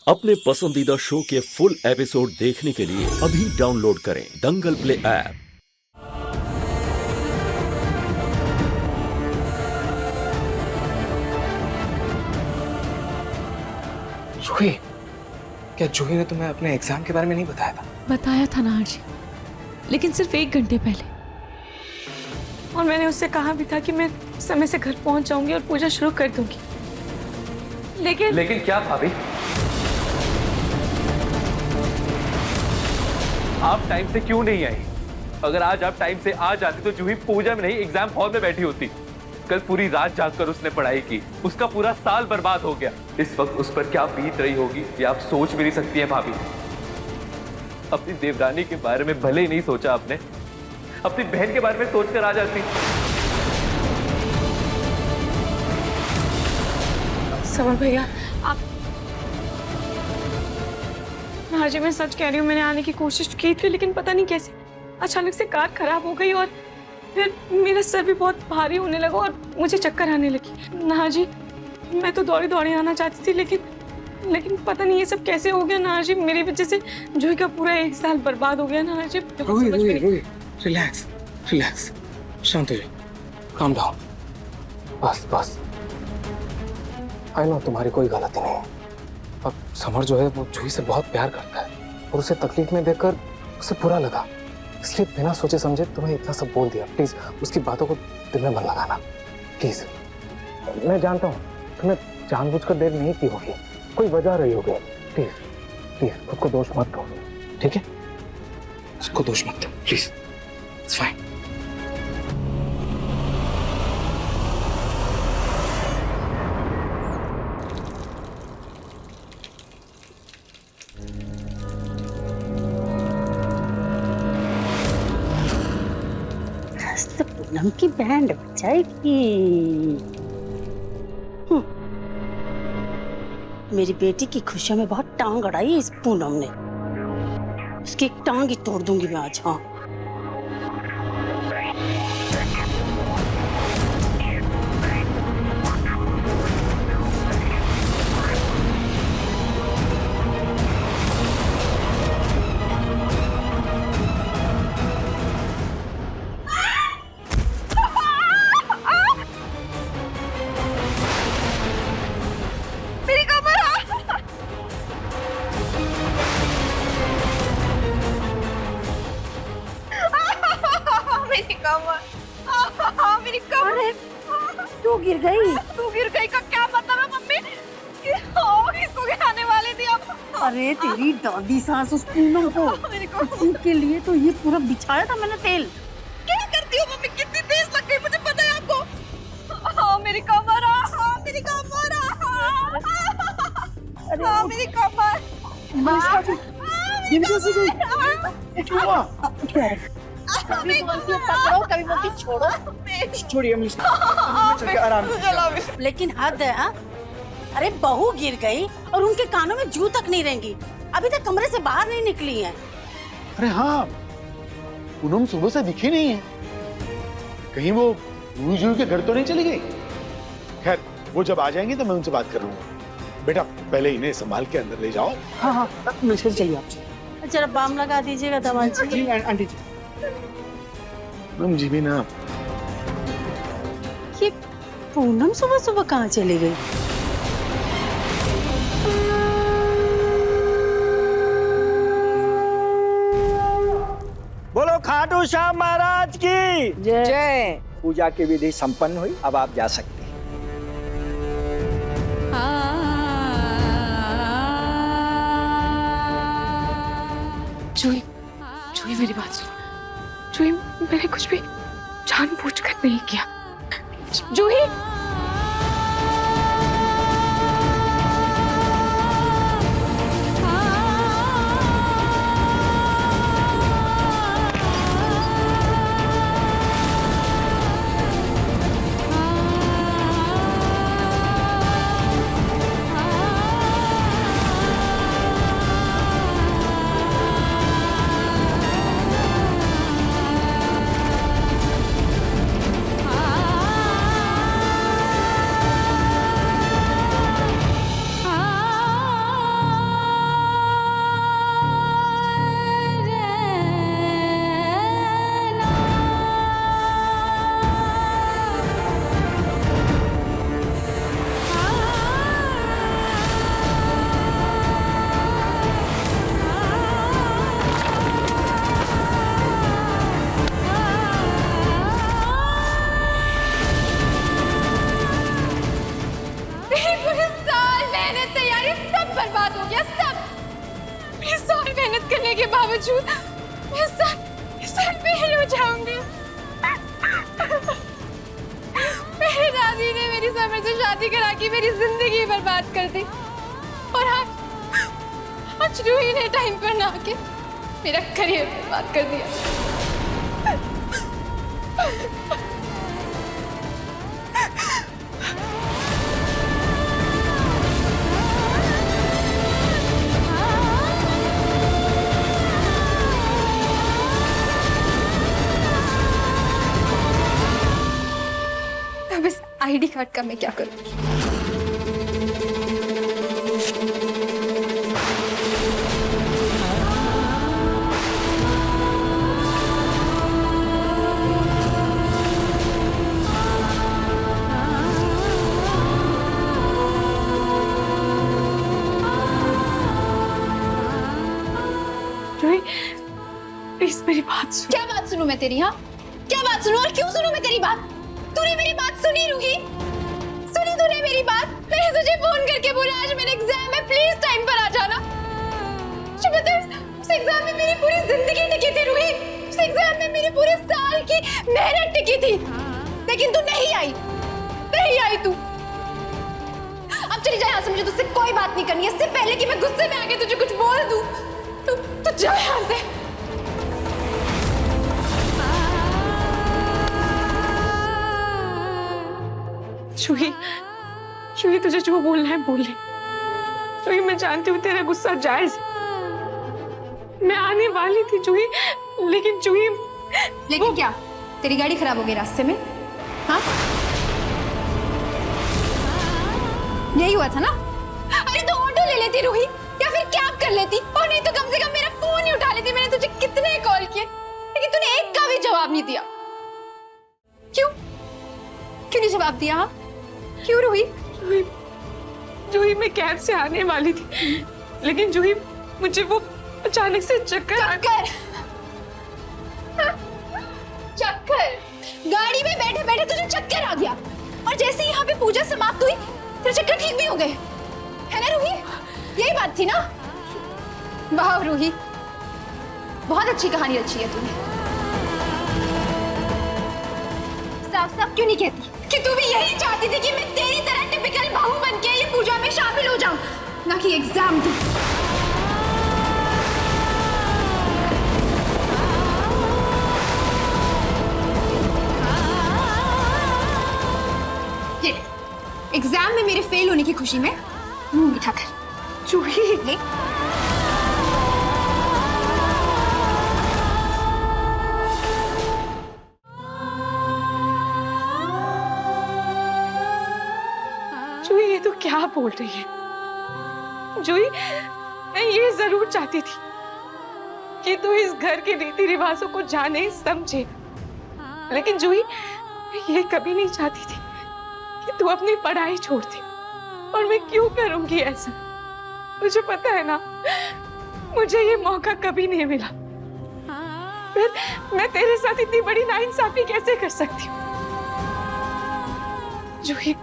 अपने पसंदीदा शो के फुल एपिसोड देखने के लिए अभी डाउनलोड करें दंगल प्ले ऐप। जूही, क्या जूही ने तुम्हें अपने एग्जाम के बारे में नहीं बताया था? बताया था ना जी, लेकिन सिर्फ 1 घंटे पहले। और मैंने उससे कहा भी था कि मैं समय से घर पहुंच जाऊंगी और पूजा शुरू कर दूंगी। लेकिन क्या भाभी? आप टाइम से क्यों नहीं आई? अगर आज आप टाइम से आ जाती तो जूही पूजा में नहीं एग्जाम हॉल में बैठी होती। कल पूरी रात जागकर उसने पढ़ाई की, उसका पूरा साल बर्बाद हो गया। इस वक्त उस पर क्या बीत रही होगी ये आप सोच भी नहीं सकती हैं भाभी। अपनी देवरानी के बारे में भले ही नहीं सोचा आपने, अपनी बहन के बारे में सोचकर आ जाती। समर भैया, आप हाँ जी, मैं सच कह रही हूँ। मैंने आने की कोशिश की थी, लेकिन पता नहीं कैसे अचानक से कार खराब हो गई और फिर मेरा सर भी बहुत भारी होने लगा और मुझे चक्कर आने लगी। ना जी, मैं तो दौड़ी दौड़ी आना चाहती थी, लेकिन पता नहीं ये सब कैसे हो गया। ना जी, मेरी वजह से जूही का पूरा 1 साल बर्बाद हो गया। ना जी, रोही, रिलैक्स, शांत हो जाओ, काम डाउन। बस आई नो तुम्हारी कोई गलती नहीं है। अब समर जो है वो जूही से बहुत प्यार करता है और उसे तकलीफ में देखकर उसे बुरा लगा, इसलिए बिना सोचे समझे तुम्हें इतना सब बोल दिया। प्लीज उसकी बातों को दिल में मत लगाना, प्लीज। मैं जानता हूँ तुमने जानबूझकर देर नहीं की होगी, कोई वजह रही होगी। प्लीज खुद को दोष मत दो, ठीक है? उसको दोष मत दो, प्लीज। It's fine. तो पूनम की बैंड बजाएगी। मेरी बेटी की खुशियों में बहुत टांग अड़ाई इस पूनम ने। उसकी एक टांग ही तोड़ दूंगी मैं आज। हाँ, मेरी कमर। तू गिर गई। तू गिर गई का क्या मतलब है मम्मी? इसको गिराने वाले थे आप। अरे तेरी दादी सास उस पूनम को, उसी के लिए तो ये पूरा बिछाया था मैंने तेल। क्या करती हो मम्मी? कितनी तेज लग गई, मुझे पता है आपको। मेरी कमर, मेरी कमर, मेरी कमर। कभी बोलती है पकड़ो, कभी बोलती है छोड़ो। छोड़िए, आराम से। लेकिन हद है। हाँ, अरे बहू गिर गई और उनके कानों में जू तक नहीं रहेंगी, अभी तक कमरे से बाहर नहीं निकली है। अरे हाँ, पूनम सुबह से दिखी नहीं है। कहीं वो जूही के घर तो नहीं चली गई? खैर, वो जब आ जाएंगे तो मैं उनसे बात कर लूंगा। बेटा, पहले इन्हें संभाल के अंदर ले जाओ। हाँ, मुझे चाहिए आपसे। जरा बाम लगा दीजिएगा दवा जी। आंटी जी। पूनम जी भी ना। ये पूनम सुबह सुबह कहाँ चली गई? बोलो खाटू श्याम महाराज की जय। पूजा की विधि संपन्न हुई, अब आप जा सकते हैं। जूही मेरी बात सुनो। जूही, मैंने कुछ भी जानबूझकर नहीं किया। जूही, होने के बावजूद मैं सर फेल हो जाऊंगी। मेरी दादी ने मेरी समर से शादी करा के मेरी जिंदगी बर्बाद कर दी और आज रूही ने टाइम पर ना आके मेरा करियर बर्बाद कर दिया। अब इस आईडी कार्ड का मैं क्या करूं? प्लीज मेरी बात सुन। क्या बात सुनूं मैं तेरी? हाँ, क्या बात सुनूं और क्यों सुनूं मैं तेरी बात? तूने मेरी बात सुनी रूही? सुनी तूने मेरी बात? मैंने तुझे फोन करके बोला आज मेरा एग्जाम है, प्लीज टाइम पर आ जाना। तुझे पता है उस एग्जाम में मेरी पूरी जिंदगी टिकी थी रूही। उस एग्जाम में मेरे पूरे साल की मेहनत टिकी थी, लेकिन तू नहीं आई तू। अब चली जा यहाँ से, मुझे तुझसे कोई बात नहीं करनी है। इससे पहले कि मैं गुस्से में आके तुझे कुछ बोल दूं, तू जा यहाँ से। जूही तुझे जो बोलना है बोल ले। जूही मैं जानती हूँ तेरा गुस्सा जायज है। मैं आने वाली थी जूही, लेकिन क्या तेरी गाड़ी खराब हो गई रास्ते में? हाँ, यही हुआ था ना? अरे तो ऑटो ले लेती रूही, या फिर कैब कर लेती, और नहीं तो कम से कम मेरा फोन ही उठा लेती। मैंने तुझे कितने कॉल किए, लेकिन तूने एक का भी जवाब नहीं दिया। क्यों नहीं जवाब दिया? हाँ क्यों रूही? जूही मैं कैब से आने वाली थी, लेकिन जूही मुझे वो अचानक से चक्कर गाड़ी में बैठे बैठे तुझे चक्कर आ गया, और जैसे ही यहाँ पे पूजा समाप्त हुई तेरे चक्कर ठीक भी हो गए, है ना रूही? यही बात थी ना? वाह रूही, बहुत अच्छी कहानी रची है तूने। साफ साफ क्यों नहीं कहती कि तू भी यही चाहती थी कि मैं तेरी तरह टिपिकल बहू बनके ये पूजा में शामिल हो जाऊं, ना कि एग्जाम दूं? ये एग्जाम में मेरे फेल होने की खुशी में मुंह मीठा कर। जूही ले। जूही ये तो क्या बोल रही है? जूही मैं ये जरूर चाहती थी कि तू इस घर के रीति रिवाजों को जाने समझे, लेकिन जूही ये कभी नहीं चाहती थी कि तू अपनी पढ़ाई छोड़ दे। और मैं क्यों करूंगी ऐसा? तुझे पता है ना, मुझे ये मौका कभी नहीं मिला। फिर मैं तेरे साथ इतनी बड़ी नाइंसाफी कैसे कर सकती हूँ? जूही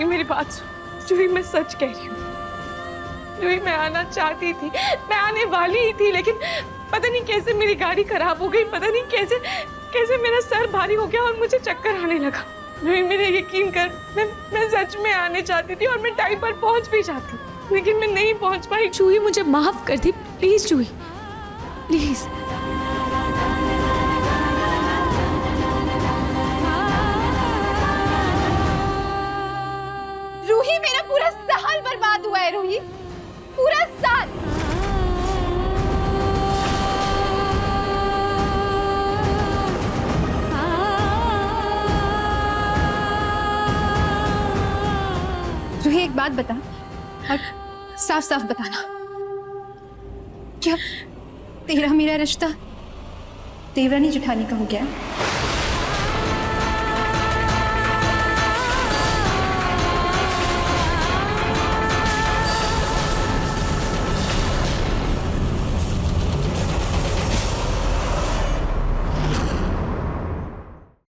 मेरी बात सुन। जूही मैं सच कह रही हूँ। जूही मैं आना चाहती थी, मैं आने वाली ही थी, लेकिन पता नहीं कैसे मेरी गाड़ी खराब हो गई। पता नहीं कैसे मेरा सर भारी हो गया और मुझे चक्कर आने लगा। जूही मेरे यकीन कर, मैं सच में आने चाहती थी और मैं टाइम पर पहुंच भी जाती, लेकिन मैं नहीं पहुंच पाई। जूही मुझे माफ कर दी प्लीज। जूही प्लीज। रूही मेरा पूरा साल बर्बाद हुआ है रूही, पूरा साल। रूही एक बात बता, और साफ साफ बताना, क्या तेरा मेरा रिश्ता देवरानी जेठानी का हो गया?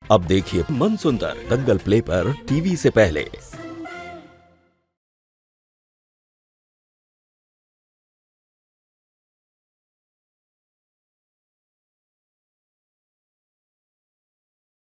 अब देखिए मन सुंदर दंगल प्ले पर टीवी से पहले।